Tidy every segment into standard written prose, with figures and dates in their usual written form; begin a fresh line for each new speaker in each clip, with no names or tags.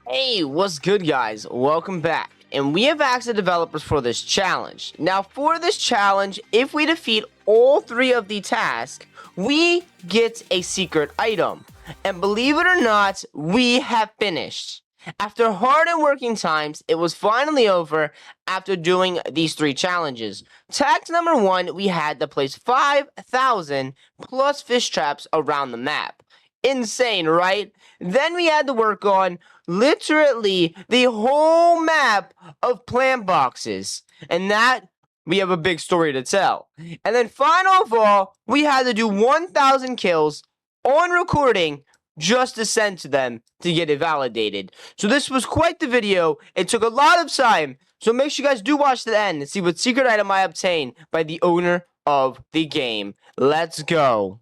Hey, what's good, guys? Welcome back. And we have asked the developers for this challenge. Now, for this challenge, if we defeat all three of the tasks, we get a secret item. And believe it or not, we have finished. After hard and working times, it was finally over after doing these three challenges. Task number 1, we had to place 5,000 plus fish traps around the map. Insane, right? Then we had to work on literally the whole map of plant boxes. And that, we have a big story to tell. And then final of all, we had to do 1,000 kills on recording just to send to them to get it validated. So this was quite the video. It took a lot of time. So make sure you guys do watch to the end and see what secret item I obtained by the owner of the game. Let's go.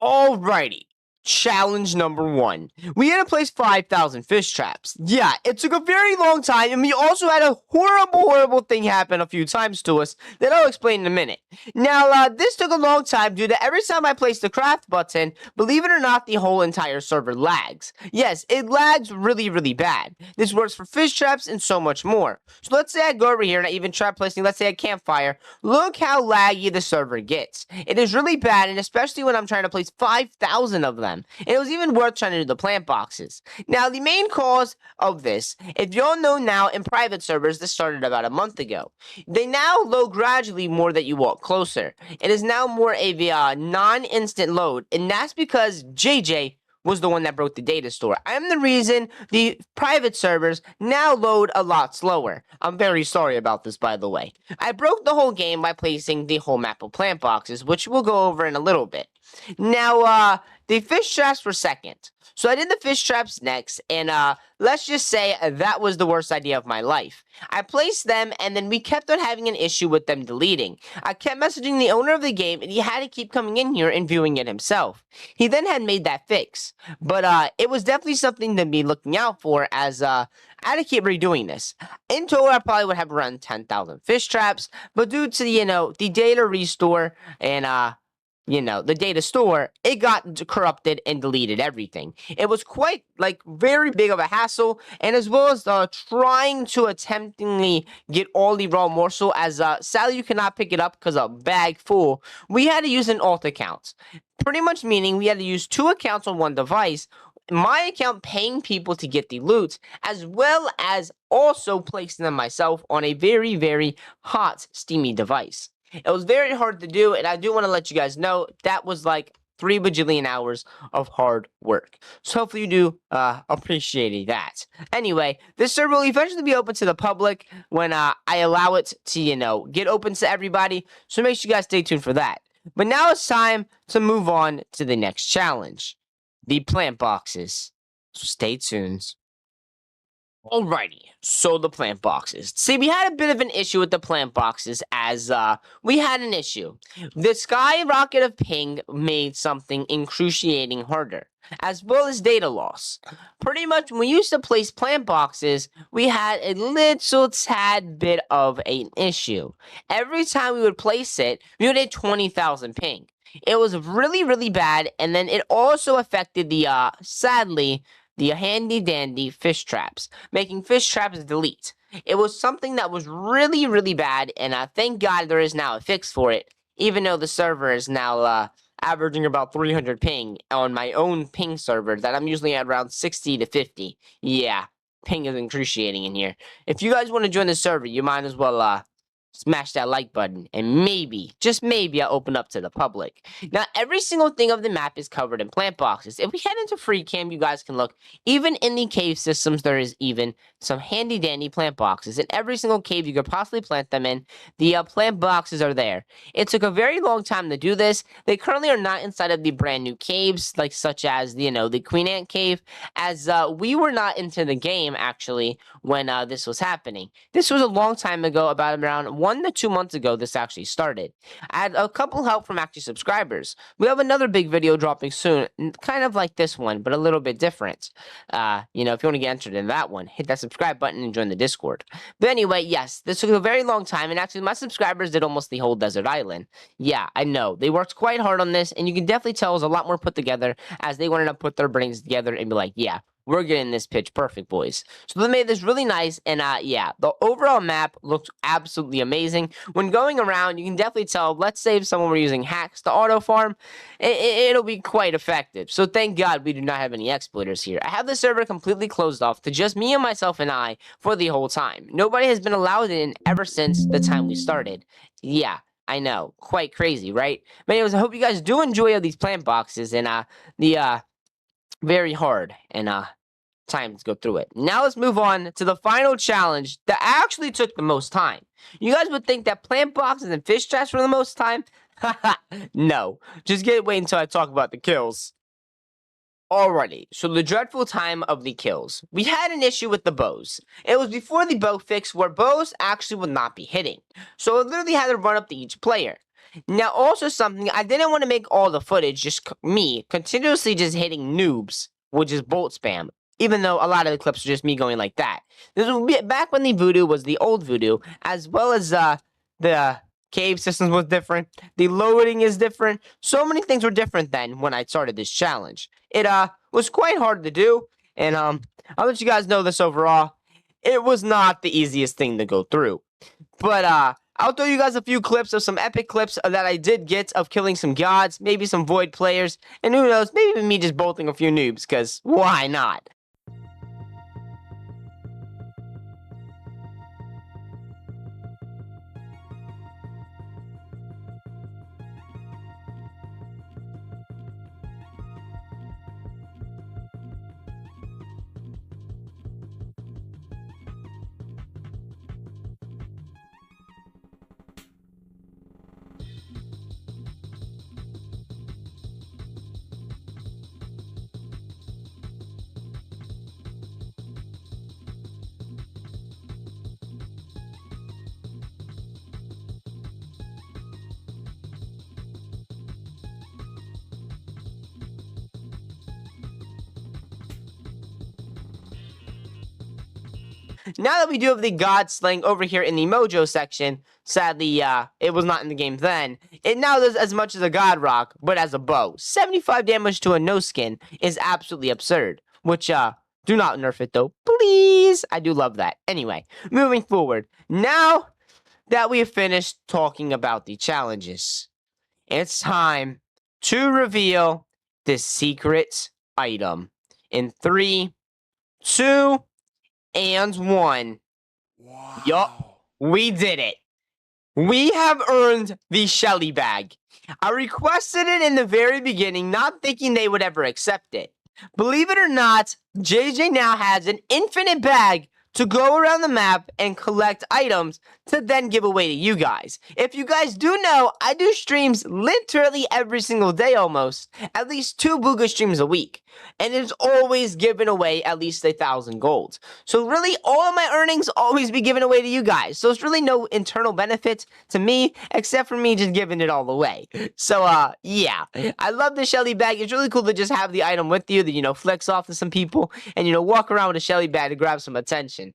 Alrighty. Challenge number 1. We had to place 5,000 fish traps. Yeah, it took a very long time, and we also had a horrible thing happen a few times to us that I'll explain in a minute. Now, this took a long time due to every time I place the craft button, believe it or not, the whole entire server lags. Yes, it lags really bad. This works for fish traps and so much more. So let's say I go over here and I even try placing, let's say, a campfire. Look how laggy the server gets. It is really bad, and especially when I'm trying to place 5,000 of them. And it was even worth trying to do the plant boxes. Now, the main cause of this, if you all know now, in private servers, this started about a month ago. They now load gradually more that you walk closer. It is now more of a non-instant load, and that's because JJ was the one that broke the data store. I'm the reason the private servers now load a lot slower. I'm very sorry about this, by the way. I broke the whole game by placing the whole map of plant boxes, which we'll go over in a little bit. Now, the fish traps were second. So I did the fish traps next, and let's just say that was the worst idea of my life. I placed them, and then we kept on having an issue with them deleting. I kept messaging the owner of the game, and he had to keep coming in here and viewing it himself. He then had made that fix, but it was definitely something to be looking out for, as I had to keep redoing this. In total, I probably would have around 10,000 fish traps, but due to, the data restore and, the data store, it got corrupted and deleted everything. It was quite, very big of a hassle, and as well as trying to attemptingly get all the raw morsel, as sadly you cannot pick it up because a bag full. We had to use an alt account. Pretty much meaning we had to use 2 accounts on one device, my account paying people to get the loot, as well as also placing them myself on a very hot, steamy device. It was very hard to do, and I do want to let you guys know that was like 3 bajillion hours of hard work. So hopefully you do appreciate that. Anyway, this server will eventually be open to the public when I allow it to, get open to everybody. So make sure you guys stay tuned for that. But now it's time to move on to the next challenge, the plant boxes. So stay tuned. Alrighty, so the plant boxes. See, we had a bit of an issue with the plant boxes, as we had an issue. The skyrocket of ping made something excruciating harder, as well as data loss. Pretty much, when we used to place plant boxes, we had a little tad bit of an issue. Every time we would place it, we would hit 20,000 ping. It was really bad, and then it also affected the, sadly, the handy-dandy fish traps, making fish traps delete. It was something that was really bad, and thank God there is now a fix for it, even though the server is now averaging about 300 ping on my own ping server that I'm usually at around 60 to 50. Yeah, ping is excruciating in here. If you guys want to join the server, you might as well smash that like button, and maybe, just maybe, I'll open up to the public. Now, every single thing of the map is covered in plant boxes. If we head into free cam, you guys can look. Even in the cave systems, there is even some handy-dandy plant boxes. In every single cave you could possibly plant them in, the plant boxes are there. It took a very long time to do this. They currently are not inside of the brand new caves, such as, the Queen Ant Cave, as we were not into the game, actually, when this was happening. This was a long time ago, about around 1 to 2 months ago, this actually started. I had a couple help from actually subscribers. We have another big video dropping soon, kind of like this one, but a little bit different. If you want to get entered in that one, hit that subscribe button and join the Discord. But anyway, yes, this took a very long time, and actually my subscribers did almost the whole desert island. Yeah, I know. They worked quite hard on this, and you can definitely tell it was a lot more put together, as they wanted to put their brains together and be like, yeah, we're getting this pitch perfect, boys. So they made this really nice, and yeah, the overall map looks absolutely amazing. When going around, you can definitely tell, let's say if someone were using hacks to auto farm, it'll be quite effective. So thank God we do not have any exploiters here. I have the server completely closed off to just me and myself and I for the whole time. Nobody has been allowed in ever since the time we started. Yeah, I know, quite crazy, right? But anyways, I hope you guys do enjoy all these plant boxes, and the very hard and time to go through it. Now let's move on to the final challenge that actually took the most time. You guys would think that plant boxes and fish traps were the most time. No, just wait until I talk about the kills. Alrighty, so the dreadful time of the kills. We had an issue with the bows. It was before the bow fix where bows actually would not be hitting. So it literally had to run up to each player. Now also something, I didn't want to make all the footage just me continuously just hitting noobs, which is bolt spam. Even though a lot of the clips are just me going like that. This was back when the voodoo was the old voodoo, as well as the cave systems was different. The loading is different. So many things were different then when I started this challenge. It was quite hard to do, and I'll let you guys know this overall. It was not the easiest thing to go through. But I'll throw you guys a few clips of some epic clips that I did get of killing some gods, maybe some void players, and who knows, maybe me just bolting a few noobs, because why not? Now that we do have the god slaying over here in the mojo section, sadly, it was not in the game then, it now does as much as a god rock, but as a bow. 75 damage to a no skin is absolutely absurd, which, do not nerf it though, please. I do love that. Anyway, moving forward. Now that we have finished talking about the challenges, it's time to reveal the secret item. In 3, 2, and 1.
Wow.
Yup, we did it. We have earned the Shelly bag. I requested it in the very beginning, not thinking they would ever accept it. Believe it or not, JJ now has an infinite bag to go around the map and collect items to then give away to you guys. If you guys do know, I do streams literally every single day almost, at least 2 Booga streams a week, and it's always giving away at least 1,000 gold. So really, all of my earnings always be given away to you guys. So it's really no internal benefit to me, except for me just giving it all away. So yeah, I love the Shelly bag. It's really cool to just have the item with you that, you know, flex off to some people and, you know, walk around with a Shelly bag to grab some attention.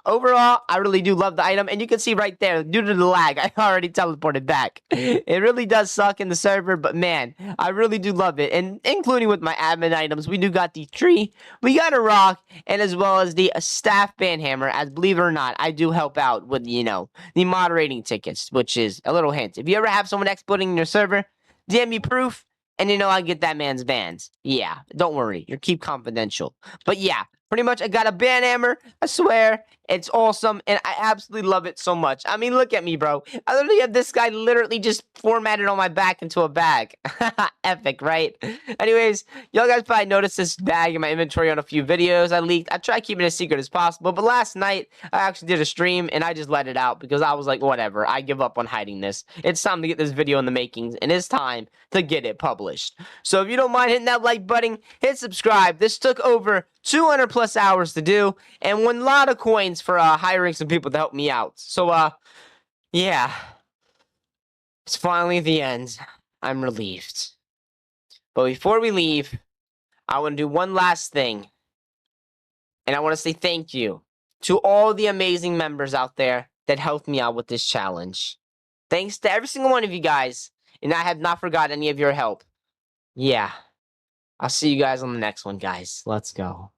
Overall, I really do love the item, and you can see right there, due to the lag, I already teleported back. It really does suck in the server, but man, I really do love it, and including with my admin items, we do got the tree, we got a rock, and as well as the staff band hammer, as believe it or not, I do help out with, you know, the moderating tickets, which is a little hint. If you ever have someone exploiting your server, DM me proof, and you know I get that man's bans. Yeah, don't worry, you're keep confidential. But yeah, pretty much, I got a band hammer. I swear, it's awesome, and I absolutely love it so much. I mean, look at me, bro. I literally have this guy literally just formatted on my back into a bag. Epic, right? Anyways, y'all guys probably noticed this bag in my inventory on a few videos I leaked. I try keeping it as secret as possible, but last night, I actually did a stream, and I just let it out because I was like, whatever. I give up on hiding this. It's time to get this video in the makings, and it's time to get it published. So if you don't mind hitting that like button, hit subscribe. This took over 200 plus hours to do, and won a lot of coins for hiring some people to help me out. So yeah, it's finally the end. I'm relieved. But before we leave, I want to do one last thing, and I want to say thank you to all the amazing members out there that helped me out with this challenge. Thanks to every single one of you guys, and I have not forgot any of your help. Yeah, I'll see you guys on the next one, guys. Let's go.